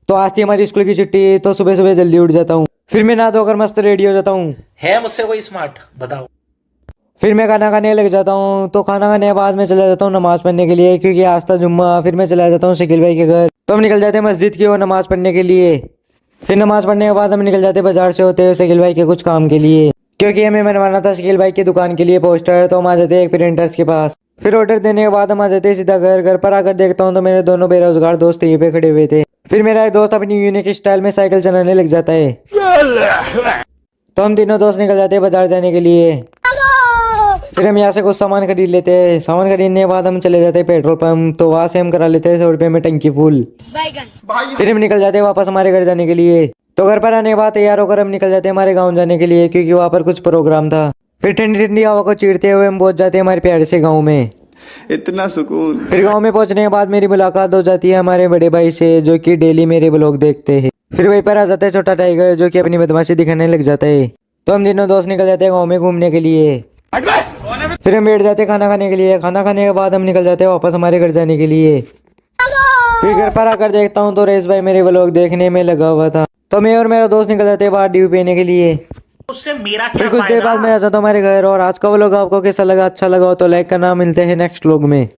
तो आज थी हमारी स्कूल की छुट्टी, तो सुबह सुबह जल्दी उठ जाता हूँ। फिर मैं नहा धोकर मस्त रेडी हो जाता हूँ। है मुझसे कोई स्मार्ट बताओ। फिर मैं खाना खाने लग जाता हूँ। तो खाना खाने के बाद मैं चला जाता हूँ नमाज पढ़ने के लिए, क्योंकि आज था जुम्मा। फिर मैं चला जाता हूँ शकील भाई के घर। तो हम निकल जाते हैं मस्जिद की ओर नमाज पढ़ने के लिए। फिर नमाज पढ़ने के बाद हम निकल जाते हैं बाजार से होते हुए शकील भाई के कुछ काम के लिए, क्योंकि हमें बनवाना था शकील भाई की दुकान के लिए पोस्टर। तो हम आ जाते हैं एक प्रिंटर्स के पास। फिर ऑर्डर देने के बाद हम आ जाते हैं सीधा घर पर आकर देखता हूँ तो मेरे दोनों बेरोजगार दोस्त यहीं पे खड़े हुए थे। फिर मेरा एक दोस्त अपनी यूनिक स्टाइल में साइकिल चलाने लग जाता है। तो हम तीनों दोस्त निकल जाते हैं बाजार जाने के लिए। फिर हम यहाँ से कुछ सामान खरीद लेते हैं। सामान खरीदने के बाद हम चले जाते हैं पेट्रोल पंप। तो वहां से हम करा लेते हैं 100 रुपये में टंकी फुल। फिर हम निकल जाते हैं वापस हमारे घर जाने के लिए। तो घर पर आने के बाद तैयार होकर हम निकल जाते हैं हमारे गाँव जाने के लिए, क्योंकि वहाँ पर कुछ प्रोग्राम था। फिर ठंडी ठंडी हवा को चीरते हुए हम पहुंच जाते हैं हमारे प्यारे से गाँव में। इतना सुकून। फिर गाँव में पहुंचने के बाद मेरी मुलाकात हो जाती है हमारे बड़े भाई से, जो कि डेली मेरे ब्लॉग देखते हैं। फिर वहीं पर आ जाता है छोटा टाइगर, जो कि अपनी बदमाशी दिखाने लग जाता है। तो हम तीनों दोस्त निकल जाते हैं गाँव में घूमने के लिए। फिर हम बैठ जाते हैं खाना खाने के लिए। खाना खाने के बाद हम निकल जाते हैं वापस हमारे घर जाने के लिए। फिर घर पर आकर देखता हूँ तो रेस भाई मेरे ब्लॉग देखने में लगा हुआ था। तो मैं और मेरा दोस्त निकल जाते हैं बाहर ड्यू पीने के लिए। उससे मेरा फिर क्या कुछ देर बाद फायदा। मैं आ जाता हूँ हमारे घर। और आज का व्लॉग आपको कैसा लगा? अच्छा लगा हो तो लाइक करना। मिलते हैं नेक्स्ट व्लॉग में।